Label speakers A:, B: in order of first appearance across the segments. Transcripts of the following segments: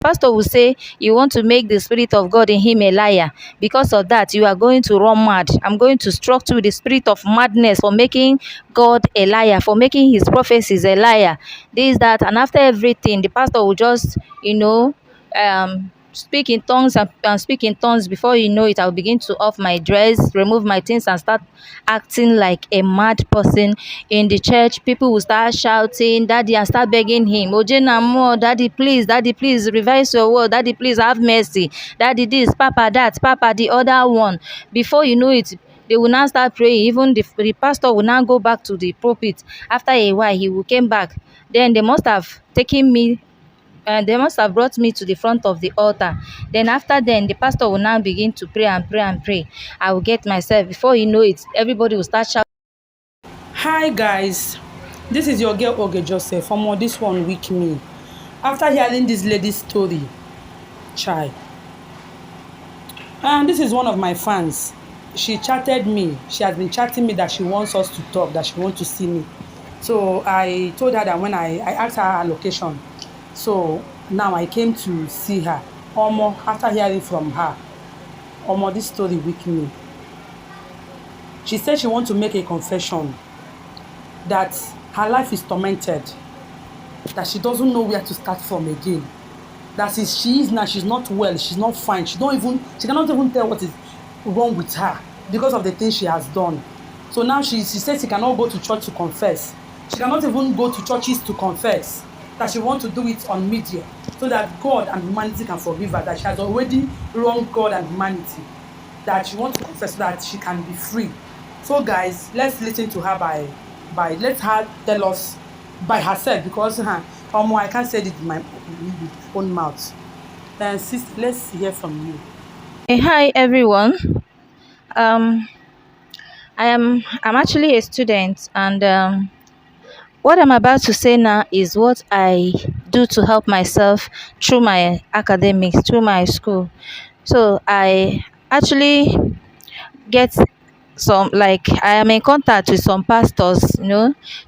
A: Pastor will say you want to make the Spirit of God in him a liar. Because of that, you are going to run mad. I'm going to struck you with the spirit of madness for making God a liar, for making his prophecies a liar. This, that, and after everything, the pastor will just, speak in tongues and speak in tongues. Before you know it, I'll begin to off my dress, remove my things, and start acting like a mad person in the church. People will start shouting, Daddy, and start begging him, Ojena more, Daddy, please, revise your word, Daddy, please have mercy, Daddy this, Papa that, Papa the other one. Before you know it, they will now start praying. Even the pastor will now go back to the pulpit. After a while, he will come back. Then they must have taken me, they must have brought me to the front of the altar. Then after then, the pastor will now begin to pray and pray and pray. I will get myself. Before you know it, everybody will start shouting.
B: Hi guys, this is your girl Oge Joseph. This one weak me. After hearing this lady's story, chai. And this is one of my fans. She chatted me. She has been chatting me that she wants us to talk, that she wants to see me. So I told her that when I asked her location. So now I came to see her. After hearing from her, this story weak me. She said she wants to make a confession that her life is tormented, that she doesn't know where to start from again. That is, she is now, she's not well, she's not fine. She cannot even tell what is wrong with her because of the things she has done. So now she says she cannot go to church to confess. She cannot even go to churches to confess. That she wants to do it on media so that God and humanity can forgive her. That she has already wronged God and humanity. That she wants to confess so that she can be free. So guys, let's listen to her let her tell us by herself, because I can't say it in my own mouth. Sis, let's hear from you.
A: Hey, hi everyone. I'm actually a student, and what I'm about to say now is what I do to help myself through my academics, through my school. So I actually get I am in contact with some pastors.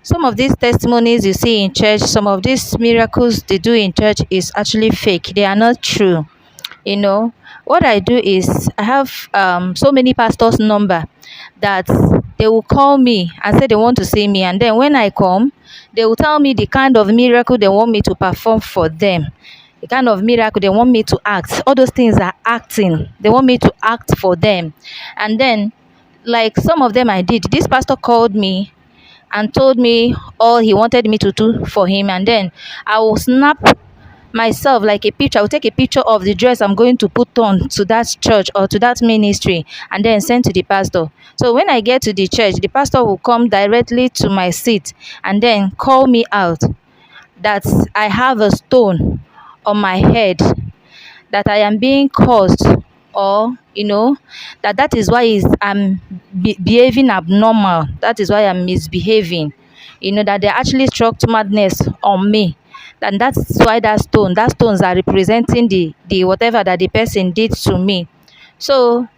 A: Some of these testimonies you see in church, some of these miracles they do in church is actually fake. They are not true. What I do is I have so many pastors number that they will call me and say they want to see me, and then when I come, they will tell me the kind of miracle they want me to perform for them, the kind of miracle they want me to act. All those things are acting. They want me to act for them. And then, like some of them I did, this pastor called me and told me all he wanted me to do for him, and then I will snap myself like a picture. I will take a picture of the dress I'm going to put on to that church or to that ministry, and then send to the pastor. So when I get to the church, the pastor will come directly to my seat and then call me out that I have a stone on my head, that I am being caused, or that is why I'm behaving abnormal, that is why I'm misbehaving, that they actually struck madness on me. And that's why that stones are representing the whatever that the person did to me. So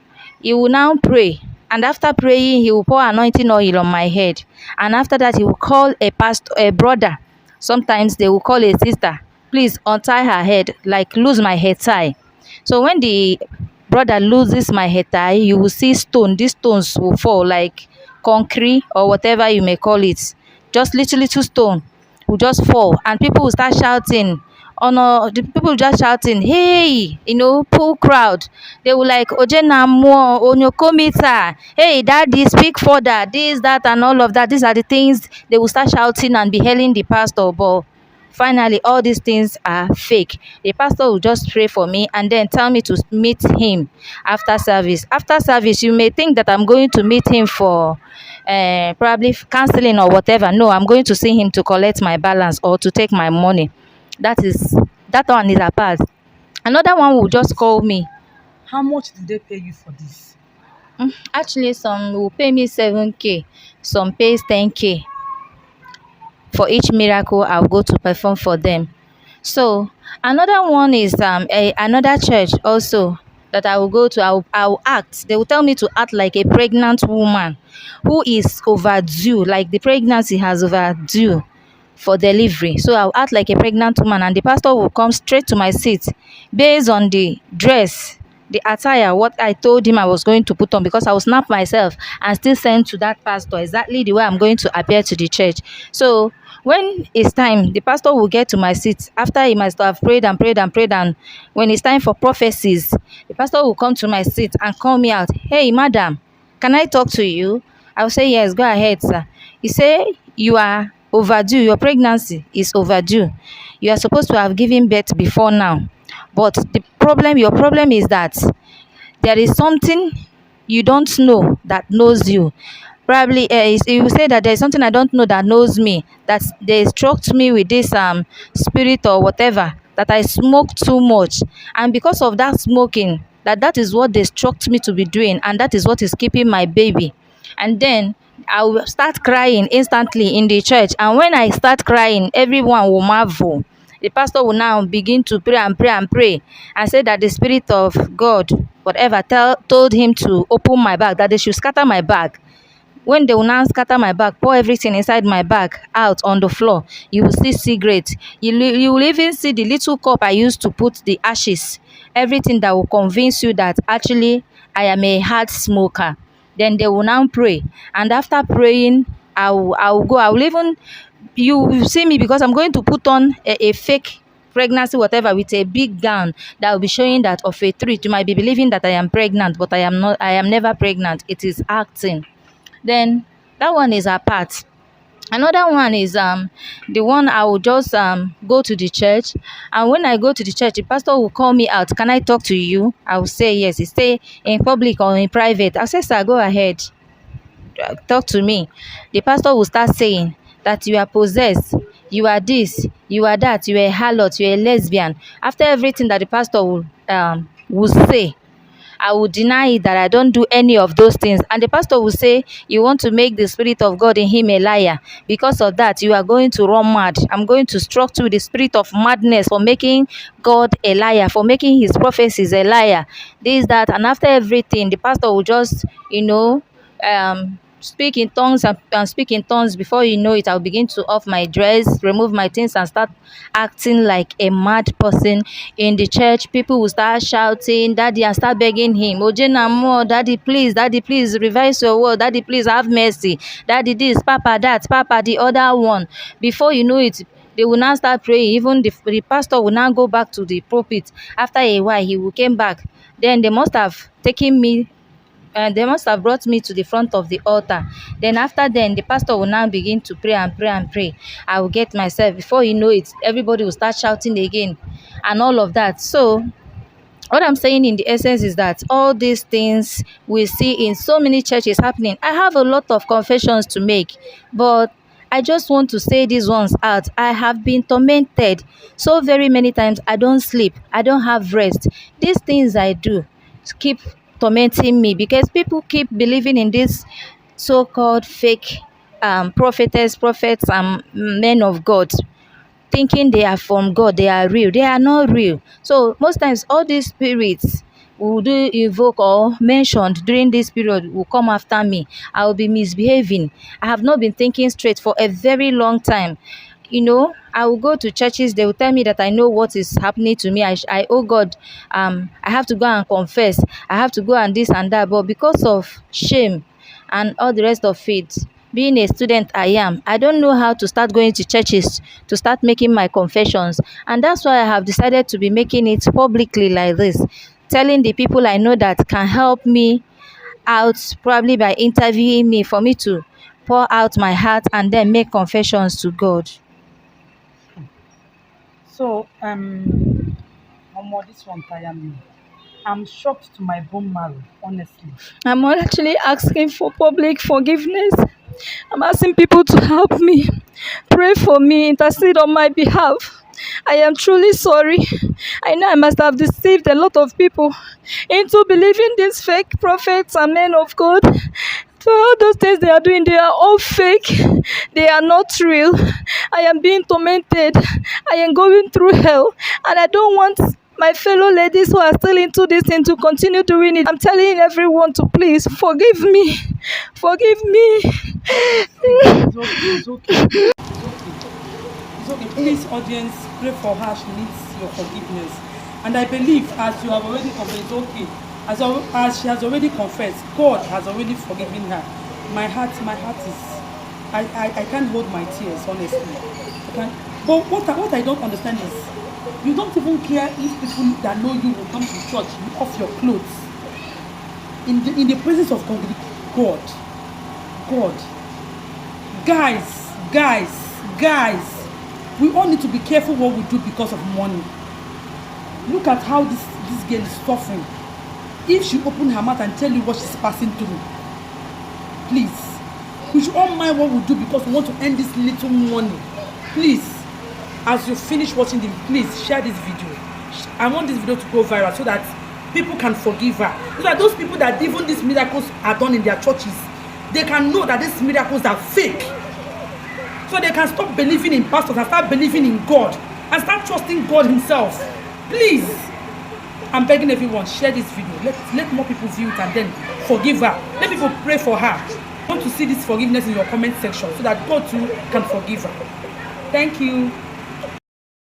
A: he will now pray, and after praying he will pour anointing oil on my head, and after that he will call a pastor, a brother, sometimes they will call a sister, please untie her head, like lose my hair tie. So when the brother loses my hair tie, you will see these stones will fall like concrete or whatever you may call it. Just little stone will just fall, and people will start shouting. Oh no, the people just shouting, hey, pool crowd. They will like, Ojena mo, Onyokomita, hey, daddy, speak further, this, that, and all of that. These are the things they will start shouting and be hailing the pastor. But finally, all these things are fake. The pastor will just pray for me and then tell me to meet him after service. After service, you may think that I'm going to meet him for probably counseling or whatever. No, I'm going to see him to collect my balance or to take my money. That one is apart. Another one will just call me.
B: How much did they pay you for this?
A: Actually, some will pay me 7K, some pays 10K for each miracle I'll go to perform for them. So another one is another church also that I will go to. I'll act. They will tell me to act like a pregnant woman who is overdue, like the pregnancy has overdue. for delivery. So I'll act like a pregnant woman, and the pastor will come straight to my seat based on the dress, the attire, what I told him I was going to put on, because I will snap myself and still send to that pastor exactly the way I'm going to appear to the church. So when it's time, the pastor will get to my seat after he must have prayed and prayed and prayed. And when it's time for prophecies, the pastor will come to my seat and call me out. Hey, madam, can I talk to you? I will say, yes, go ahead, sir. He say, you are overdue. Your pregnancy is overdue. You are supposed to have given birth before now. But your problem is that there is something you don't know that knows you. Probably you will say that there's something I don't know that knows me, that they struck me with this spirit or whatever, that I smoke too much, and because of that smoking, that is what they struck me to be doing, and that is what is keeping my baby. And then I will start crying instantly in the church, and when I start crying, everyone will marvel. The pastor will now begin to pray and pray and pray and say that the spirit of God, whatever, told him to open my bag, that they should scatter my bag. When they will now scatter my bag, pour everything inside my bag out on the floor, you will see cigarettes. You will even see the little cup I used to put the ashes. Everything that will convince you that actually I am a hard smoker. Then they will now pray. And after praying, I will go. I will even, you will see me, because I'm going to put on a fake pregnancy whatever with a big gown that will be showing that of a treat. You might be believing that I am pregnant, but I am not. I am never pregnant. It is acting. Then that one is apart. Another one is the one I will just go to the church, and when I go to the church, the pastor will call me out. Can I talk to you? I will say yes. He say in public or in private. I say, sir, go ahead, talk to me. The pastor will start saying that you are possessed, you are this, you are that, you are a harlot, you are a lesbian. After everything that the pastor will say, I will deny it, that I don't do any of those things. And the pastor will say, you want to make the spirit of God in him a liar. Because of that, you are going to run mad. I'm going to struck you with the spirit of madness for making God a liar, for making his prophecies a liar. This, that, and after everything, the pastor will just, speak in tongues and speak in tongues. Before you know it, I'll begin to off my dress, remove my things, and start acting like a mad person in the church. People will start shouting, Daddy, and start begging him, Ojena more, Daddy, please, revise your word, Daddy, please have mercy, Daddy, this, Papa, that, Papa, the other one. Before you know it, they will now start praying. Even the pastor will now go back to the pulpit. After a while, he will come back. Then they must have taken me, they must have brought me to the front of the altar. Then after then, the pastor will now begin to pray and pray and pray. I will get myself. Before you know it, everybody will start shouting again and all of that. So what I'm saying in the essence is that all these things we see in so many churches happening. I have a lot of confessions to make, but I just want to say these ones out. I have been tormented so very many times. I don't sleep. I don't have rest. These things I do keep tormenting me, because people keep believing in this so-called fake prophets and men of God, thinking they are from God, they are real. They are not real. So most times all these spirits will do invoke or mentioned during this period will come after me. I will be misbehaving. I have not been thinking straight for a very long time. I will go to churches, they will tell me that I know what is happening to me. Oh God, I have to go and confess. I have to go and this and that. But because of shame and all the rest of it, being a student I don't know how to start going to churches to start making my confessions. And that's why I have decided to be making it publicly like this, telling the people I know that can help me out, probably by interviewing me, for me to pour out my heart and then make confessions to God.
B: So, this one tire me. I'm shocked to my bone marrow, honestly.
A: I'm actually asking for public forgiveness. I'm asking people to help me, pray for me, intercede on my behalf. I am truly sorry. I know I must have deceived a lot of people into believing these fake prophets and men of God. So all those things they are doing, they are all fake. They are not real. I am being tormented. I am going through hell. And I don't want my fellow ladies who are still into this thing to continue doing it. I'm telling everyone to please forgive me. Forgive me.
B: It's okay. It's okay. It's okay. Please, audience, pray for her. She needs your forgiveness. And I believe as you have already confessed, it's okay. As she has already confessed, God has already forgiven her. My heart is, I can't hold my tears, honestly. I can't. But what I don't understand is, you don't even care if people that know you will come to church, you off your clothes in the presence of God. God. Guys, we all need to be careful what we do because of money. Look at how this girl is suffering. If she open her mouth and tell you what she's passing through, please, we should all mind what we do because we want to earn this little money. Please, as you finish watching the, please share this video. I want this video to go viral so that people can forgive her. So that those people that even these miracles are done in their churches, they can know that these miracles are fake. So they can stop believing in pastors and start believing in God and start trusting God himself. Please, I'm begging everyone, share this video. Let more people view it and then forgive her. Let people pray for her. I want to see this forgiveness in your comment section so that God too can forgive her. Thank you.